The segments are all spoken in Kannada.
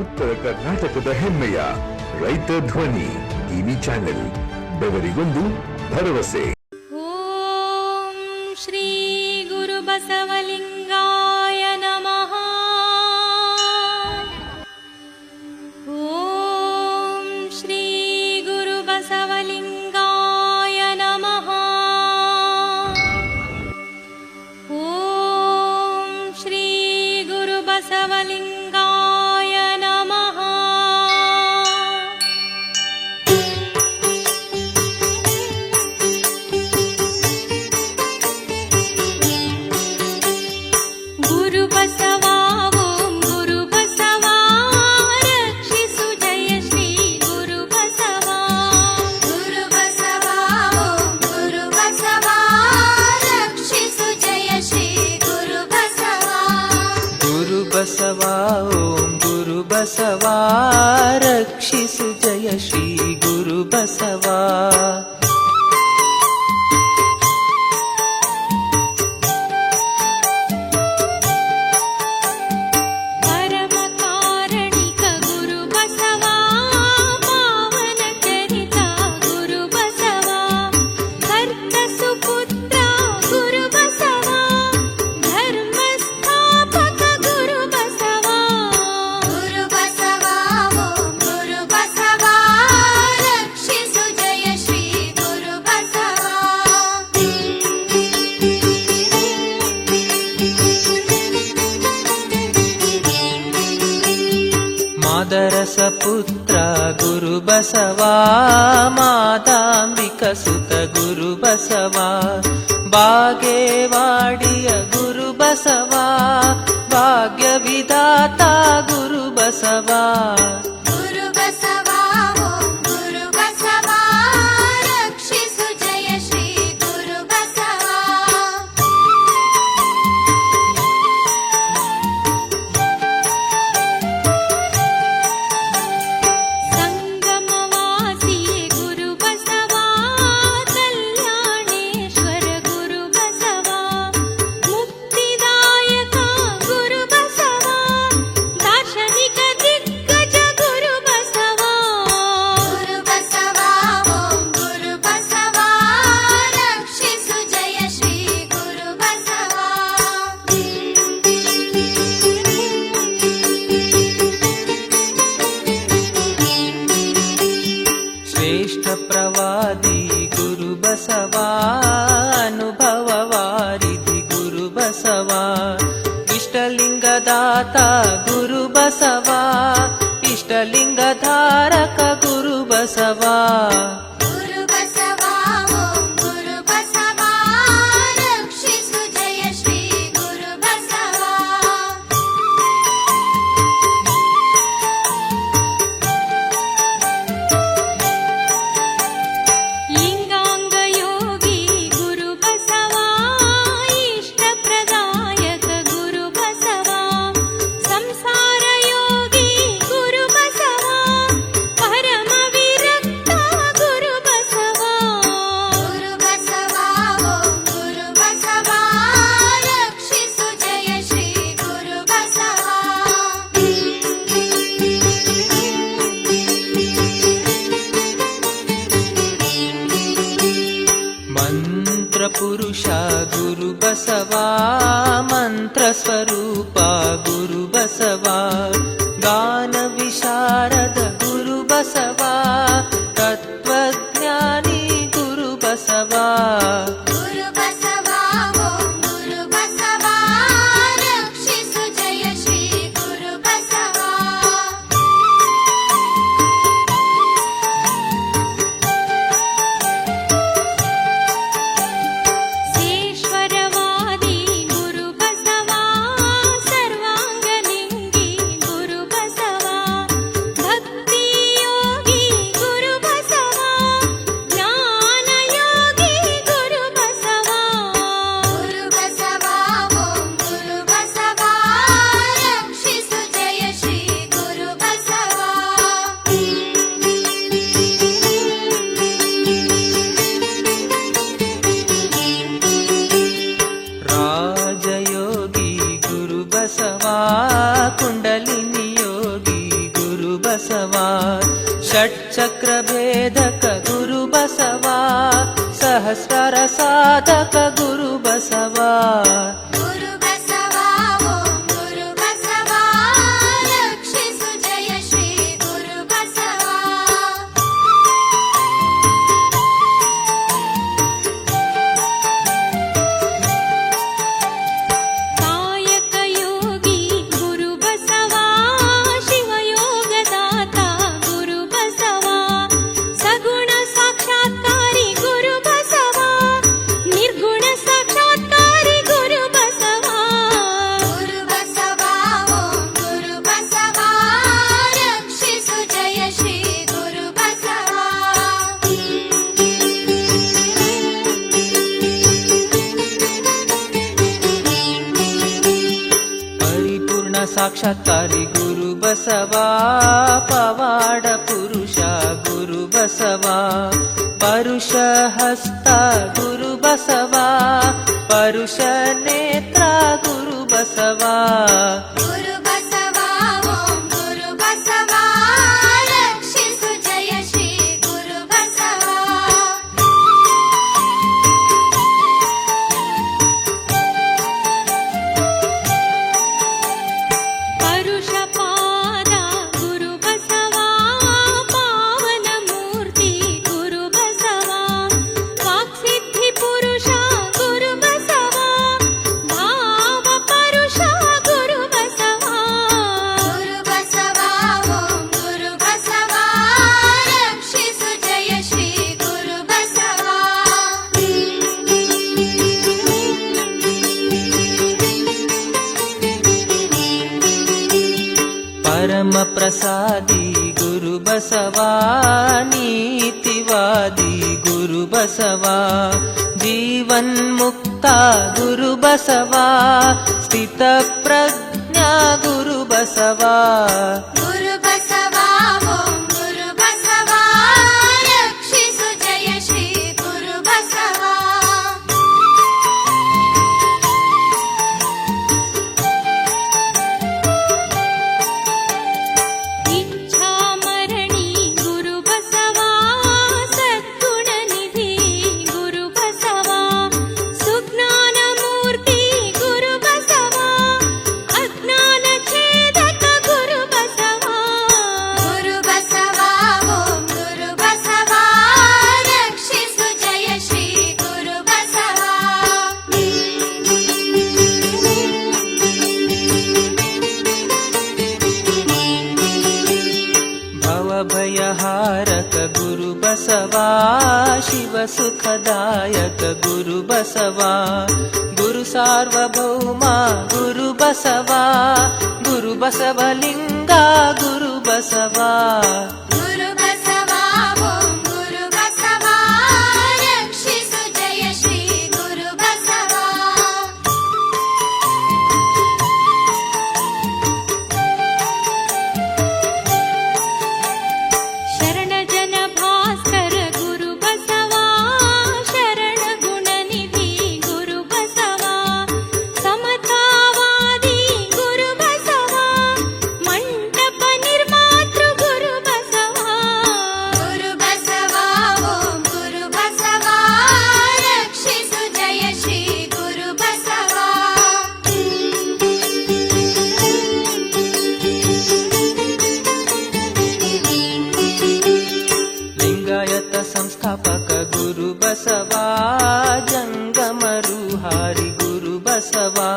ಉತ್ತರ ಕರ್ನಾಟಕದ ಹೆಮ್ಮೆಯ ರೈತ ಧ್ವನಿ ಟಿವಿ ಚಾನೆಲ್, ಬೆವರಿಗೊಂದು ಭರವಸೆ. ಓಂ ಶ್ರೀ ಗುರು ಬಸವಲಿಂಗಾಯ ನಮಃ. ಓಂ ಶ್ರೀ ಗುರು ಬಸವಲಿಂಗಾಯ ನಮಃ. ಓಂ ಶ್ರೀ ಗುರು ಬಸವಲಿಂಗಾಯ ನಮಃ. ಗುರು ಬಸವ ಓಂ ಗುರು ಬಸವ ರಕ್ಷಿಸು ಜಯ ಶ್ರೀ ಗುರು ಬಸವ. ಗುರು ಬಸವ ಓಂ ಗುರು ಬಸವ ರಕ್ಷಿಸು ಜಯ ಶ್ರೀ ಗುರು ಬಸವ. ಗುರು ಬಸವ ಓಂ ಗುರು ಬಸವ ರಕ್ಷಿಸು ಜಯ ಶ್ರೀ ಗುರು ಬಸವ. ಪರಮ ಕಾರಣಿಕ ಗುರು ಬಸವ ಪಾವನ ಚರಿತ ಗುರು ಬಸವ. ಕರ್ತ ಸುಪುತ್ರ ಗುರು ಬಸವ ಧರ್ಮ ಸ್ಥಾಪಕ ಗುರು ಬಸವ. ಗುರು ಬಸವ ಓಂ ಗುರು ಬಸವ ರಕ್ಷಿಸು ಜಯ ಶ್ರೀ ಗುರು ಬಸವ. ಮಾದರಸ ಪುತ್ರ ಗುರು ಬಸವ ಮಾದಾಂಬಿಕ ಸುತ ಗುರು ಬಸವ. ಬಾಗೇವಾಡಿಯ ಗುರು ಬಸವ ಭಾಗ್ಯ ವಿಧಾತ ಗುರು ಬಸವ. ಗುರು ಬಸವ ಓಂ ಗುರು ಬಸವ ರಕ್ಷಿಸು ಜಯ ಶ್ರೀ ಗುರು ಬಸವ. ಸಂಗಮವಾಸಿ ಗುರು ಬಸವ ಕಲ್ಯಾಣೇಶ್ವರ ಗುರು ಬಸವ. ಮುಕ್ತಿದಾಯಕ ಗುರು ಬಸವ ದಾರ್ಶನಿಕ ದಿಗ್ಗಜ ಗುರು ಬಸವ. ಗುರು ಬಸವ ಓಂ ಗುರು ಬಸವ ರಕ್ಷಿಸು ಜಯ ಶ್ರೀ ಗುರು ಬಸವ. ಶ್ರೇಷ್ಠ ಪ್ರವಾದಿ ಗುರು ಬಸವ ಅನುಭವ ವಾರಿಧಿ ಗುರು ಬಸವ. ಇಷ್ಟಲಿಂಗದಾತ ಗುರು ಬಸವ ಇಷ್ಟಲಿಂಗಧಾರಕ ಗುರು ಬಸವ. ಗುರು ಬಸವ ಓಂ ಗುರು ಬಸವ ರಕ್ಷಿಸು ಜಯ ಶ್ರೀ ಗುರು ಬಸವ. ಲಿಂಗಾಂಗ ಯೋಗಿ ಗುರು ಬಸವ ಇಷ್ಟ ಪ್ರದಾಯಕ ಗುರು ಬಸವ. ಸಂಸಾರ ಯೋಗಿ ಗುರು ಬಸವ ಪರಮ ವಿರಕ್ತ ಗುರು ಬಸವ. ಗುರು ಬಸವ ಓಂ ಗುರು ಬಸವ ರಕ್ಷಿಸು ಜಯ ಶ್ರೀ ಗುರು ಬಸವ. ಮಂತ್ರ ಪುರುಷ ಗುರು ಬಸವ ಮಂತ್ರ ಸ್ವರೂಪ ಗುರು ಬಸವ. ಗಾನ ವಿಶಾರದ ಗುರು ಬಸವ ತತ್ವಜ್ಞಾನಿ ಗುರು ಬಸವ. ಗುರು ಬಸವ ಓಂ ಗುರು ಬಸವ ರಕ್ಷಿಸು ಜಯ ಶ್ರೀ ಗುರು ಬಸವ. ಈಶ್ವರವಾದಿ ಗುರು ಬಸವ ಸರ್ವಾಂಗಲಿಂಗಿ ಗುರು ಬಸವ. ಭಕ್ತಿ ಯೋಗಿ ಗುರು ಬಸವ ಜ್ಞಾನ ಯೋಗಿ ಗುರು ಬಸವ. ಗುರು ಬಸವ ಓಂ ಗುರು ಬಸವ ರಕ್ಷಿಸು ಜಯ ಶ್ರೀ ಗುರು ಬಸವ. ರಾಜಯೋಗಿ ಗುರು ಬಸವ ಕುಂಡಲಿನಿ ಯೋಗಿ षट्चक्रभेदक गुरुबसवा सहस्रार साधक गुरुबसवा ಗುರುಬಸವಾ ಓಂ ಗುರುಬಸವಾ ರಕ್ಷಿಸು ಜಯ ಶ್ರೀ ಗುರುಬಸವಾ ಕಾಯಕ ಯೋಗಿ ಗುರುಬಸವಾ ಶಿವಯೋಗದಾತ ಗುರುಬಸವಾ ಸಗುಣ ಸಾಕ್ಷಾತ್ಕಾರಿ ಗುರುಬಸವಾ ನಿರ್ಗುಣ ಸಾಕ್ಷಾತ್ಕಾರಿ ಗುರುಬಸವಾ ಗುರುಬಸವಾ ಓಂ ಗುರುಬಸವಾ ರಕ್ಷಿಸು ಜಯ ಶ್ರೀ ಗುರುಬಸವಾ ಪರಿಪೂರ್ಣ ಸಾಕ್ಷಾತ್ಕಾರಿ ಗುರುಬಸವಾ ಪವಾಡ ಪುರುಷ ಗುರುಬಸವಾ ಪರುಷ ಹಸ್ತ ಗುರುಬಸವಾ ಪರುಷ ನೇತ್ರ ಗುರುಬಸವಾ ಗುರುಬಸವಾ ಓಂ ಗುರುಬಸವಾ ರಕ್ಷಿಸು ಜಯ ಶ್ರೀ ಗುರುಬಸವಾ ಪರುಷಪಾದ ಗುರುಬಸವಾ ಪಾವನ ಮೂರ್ತಿ ಗುರುಬಸವಾ ವಾಕ್ಸಿದ್ಧಿ ಪುರುಷ ಗುರುಬಸವಾ ಭಾವ ಪರುಷ ಗುರುಬಸವಾ ಗುರುಬಸವಾ ಓಂ ಗುರುಬಸವಾ ರಕ್ಷಿಸು ಜಯ ಶ್ರೀ ಗುರುಬಸವಾ ಪರಮ ಪ್ರಸಾದಿ ಗುರುಬಸವಾ ನೀತಿವಾದಿ ಗುರುಬಸವಾ ಜೀವನ್ಮುಕ್ತ ಗುರುಬಸವಾ ಸ್ಥಿತ ಪ್ರಜ್ಞಾ ಗುರುಬಸವಾ ಗುರುಬಸವಾ ಓಂ ಗುರುಬಸವಾ ರಕ್ಷಿಸು ಜಯ ಶ್ರೀ ಗುರುಬಸವಾ ಇಚ್ಛಾಮರಣಿ ಗುರುಬಸವಾ ಸದ್ಗುಣ ನಿಧಿ ಗುರುಬಸವಾ ಸುಜ್ಞಾನ ಮೂರ್ತಿ ಗುರುಬಸವಾ ಅಜ್ಞಾನ ಛೇದಕ ಗುರುಬಸವಾ ಗುರುಬಸವಾ ಓಂ ಗುರುಬಸವಾ ರಕ್ಷಿಸು ಜಯ ಶ್ರೀ ಗುರುಬಸವಾ ಭವಭಯಹಾರಕ ಗುರುಬಸವಾ ಶಿವ ಸುಖದಾಯಕ ಗುರುಬಸವಾ ಗುರು ಸಾರ್ವಭೌಮ ಗುರುಬಸವಾ ಗುರುಬಸವಲಿಂಗ ಗುರುಬಸವಾ ಗುರುಬಸವಾ ಓಂ ಗುರುಬಸವಾ ರಕ್ಷಿಸು ಜಯ ಶ್ರೀ ಗುರುಬಸವಾ ಶರಣ ಜನ ಭಾಸ್ಕರ ಗುರುಬಸವಾ ಶರಣ ಗುಣ ನಿಧಿ ಗುರುಬಸವಾ ಸಮತಾವಾದಿ ಗುರುಬಸವಾ ಮಂಟಪ ನಿರ್ಮಾತೃ ಗುರುಬಸವಾ ಗುರುಬಸವಾ ಓಂ ಗುರುಬಸವಾ ರಕ್ಷಿಸು ಜಯ ಶ್ರೀ ಗುರುಬಸವಾ ಲಿಂಗಾಯತ ಸಂಸ್ಥಾಪಕ ಗುರುಬಸವಾ ಜಂಗಮರುಹಾರಿ ಗುರುಬಸವಾ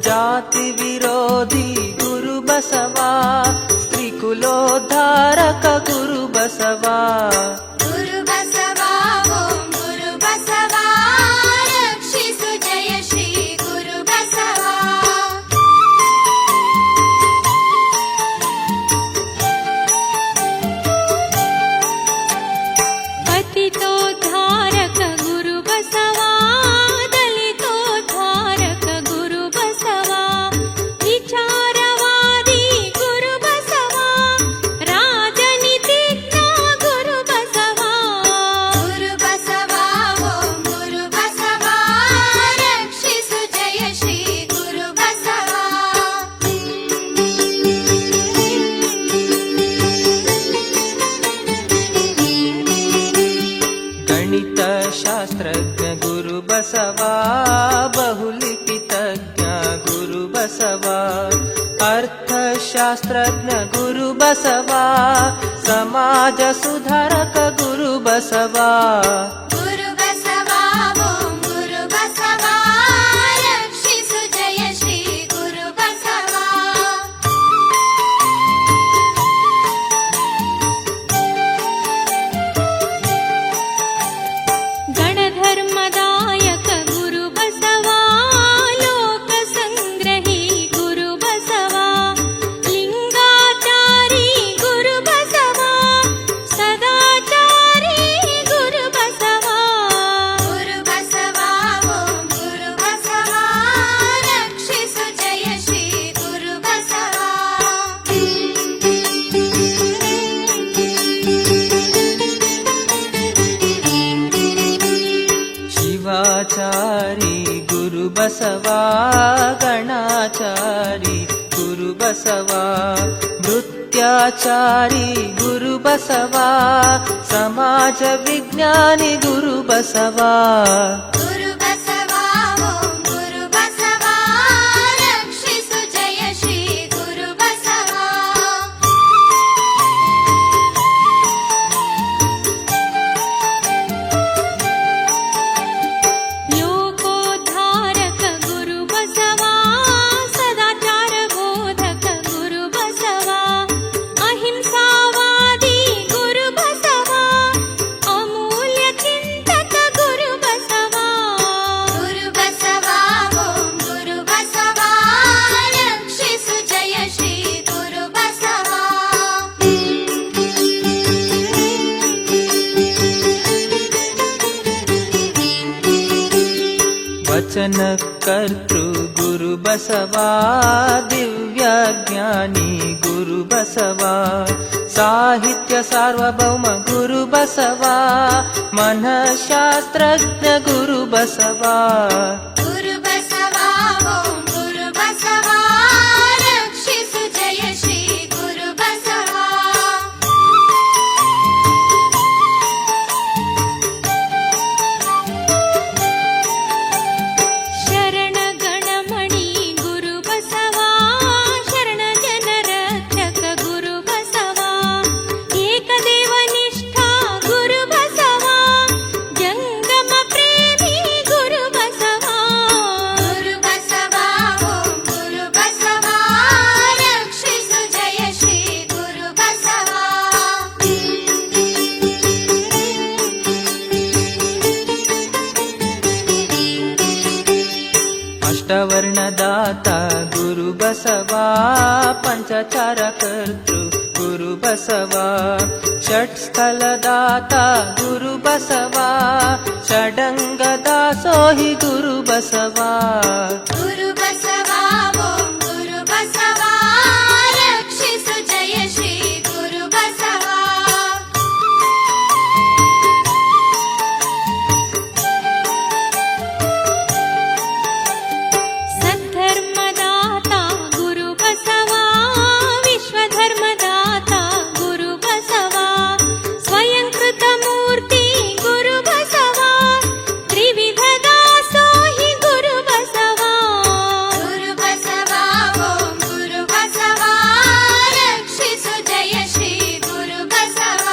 ಜಾತಿ ವಿರೋಧಿ ಗುರುಬಸವಾ ಸ್ತ್ರೀಕುಲೋದ್ಧಾರಕ ಗುರುಬಸವಾ ಗುರುಬಸವಾ ಓಂ ಗುರುಬಸವಾ ರಕ್ಷಿಸು ಜಯ ಶ್ರೀ ಗುರುಬಸವಾ ಪತಿತೋದ್ಧಾರಕ ಗುರುಬಸವಾ ದಲಿತೋದ್ಧಾರಕ ಗುರುಬಸವಾ ವಿಚಾರವಾದಿ ಗುರುಬಸವಾ ರಾಜನೀತಿಜ್ಞ ಗುರುಬಸವಾ ಅರ್ಥಶಾಸ್ತ್ರಜ್ಞ ಗುರು ಬಸವ, ಸಮಾಜ ಸುಧಾರಕ ಗುರು ಬಸವ. ಗುರು ಬಸವ ಓಂ ಗುರು ಬಸವ ರಕ್ಷಿಸು ಜಯ ಶ್ರೀ ಗುರು ಬಸವ. ಗಣಧರ್ಮದಾಯಕ ಗುರು ಬಸವ, ಲೋಕ ಸಂಗ್ರಹಿ ಗುರು ಬಸವ, ಲಿಂಗಾಚಾರಿ ಗುರು ಬಸವ, ಸದಾಚಾರಿ ಗುರು ಬಸವ. ಗುರು ಬಸವ ಓಂ ಗುರು ಬಸವ ರಕ್ಷಿಸು ಜಯ ಶ್ರೀ ಗುರು ಬಸವ. ಶಿವಾಚಾರಿ ಗುರು ಬಸವ, ಗಣಾಚಾರಿ ಗುರು ಬಸವ, ನೃತ್ಯಾಚಾರಿ ಗುರು ಬಸವ, ಸಮಾಜ ವಿಜ್ಞಾನಿ ಗುರು ಬಸವ. ಗುರು ಬಸವ ಓಂ ಗುರು ಬಸವ ರಕ್ಷಿಸು ಜಯ ಶ್ರೀ ಗುರು ಬಸವ. ಲೋಕೋದ್ಧಾರಕ ಗುರು ಬಸವ, ಸದಾಚಾರ ಬೋಧಕ ಗುರು ಬಸವ, ಅಹಿಂಸಾವಾದಿ ಗುರು ಬಸವ, ಅಮೂಲ್ಯ ಚಿಂತಕ ಗುರು ಬಸವ. ಗುರು ಬಸವ ಓಂ ಗುರು ಬಸವ ರಕ್ಷಿಸು ಜಯ ಶ್ರೀ ಗುರು ಬಸವ. ವಚನ ಕರ್ತೃ ಗುರು ಬಸವ, ದಿವ್ಯ ಜ್ಞಾನಿ ಗುರು ಬಸವ, ಸಾಹಿತ್ಯ ಸಾರ್ವಭೌಮ ಗುರು ಬಸವ, ಮನಃಶಾಸ್ತ್ರಜ್ಞ ಗುರು ಬಸವ. ಗುರು ಬಸವ ಓಂ ಗುರು ಬಸವ ರಕ್ಷಿಸು ಜಯ ಶ್ರೀ ಗುರು ಬಸವ. ಶರಣ ಗಣಮಣಿ ಗುರು ಬಸವ, ಶರಣ ಜನರ ರಕ್ಷಕ ಗುರು ಬಸವ, ಏಕದೇವ ನಿಷ್ಠಾ ಗುರು ಬಸವ, ಜಂಗಮ ಪ್ರೇಮಿ ಗುರು ಬಸವ. ಗುರು ಬಸವ ಓಂ ಗುರು ಬಸವ ರಕ್ಷಿಸು ಜಯ ಶ್ರೀ ಗುರು ಬಸವ. ಅಷ್ಟವರ್ಣದಾತ ಗುರು ಬಸವ, ಪಂಚಚಾರ ಕರ್ತೃ ಗುರು ಬಸವ, ಷಟ್ಸ್ಥಲದಾತ ಗುರು ಬಸವ, ಷಡಂಗ ದಾಸೋಹಿ ಗುರು ಬಸವ. ಗುರು ಬಸವ ಓಂ ಗುರು ಬಸವ ರಕ್ಷಿಸು ಜಯ ಶ್ರೀ ಗುರು ಬಸವ. ಸದ್ಧರ್ಮದಾತ ಗುರು ಬಸವ, ವಿಶ್ವಧರ್ಮದಾತ ಗುರು ಬಸವ, ಸ್ವಯಂಕೃತ ಮೂರ್ತಿ ಗುರು ಬಸವ, ತ್ರಿವಿಧ ದಾಸೋಹಿ ಗುರು ಬಸವ. ಗುರು ಬಸವ ಓಂ ಗುರು ಬಸವ ರಕ್ಷಿಸು ಜಯ ಶ್ರೀ ಗುರು ಬಸವ.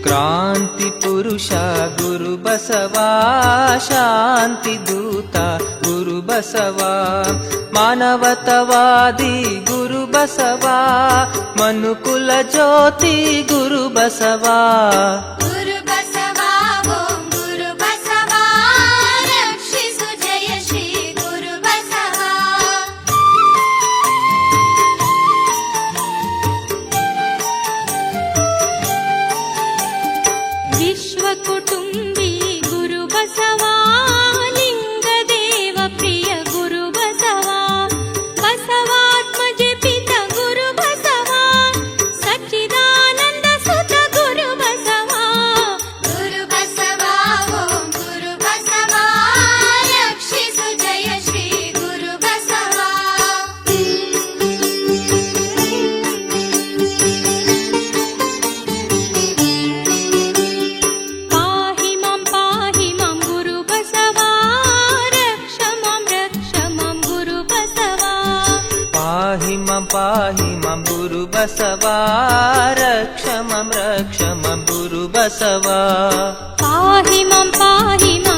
ಕ್ರಾಂತಿ ಪುರುಷ ಗುರು ಬಸವ, ಶಾಂತಿ ದೂತ ಗುರು ಬಸವ, ಮಾನವತವಾದಿ ಗುರು ಬಸವ, ಮನುಕುಲ ಜ್ಯೋತಿ ಗುರು ಬಸವ. ಗುರು ಬಸವ ಓಂ ಗುರು ಬಸವ ರಕ್ಷಿಸು ಜಯ ಶ್ರೀ ಗುರು ಬಸವ. ವಿಶ್ವ ಕುಟುಂಬಿ ಗುರು ಬಸವ, ಲಿಂಗದೇವ ಪ್ರಿಯ ಗುರು ಬಸವ, ಬಸವಾತ್ಮಜ ಪಿತ ಗುರು ಬಸವ, ಸಚ್ಚಿದಾನಂದ ಸುತ ಗುರು ಬಸವ. ಗುರು ಬಸವ ರಕ್ಷ ಮಂ ಗುರು ಬಸವ ಪಾಹಿ ಮಂ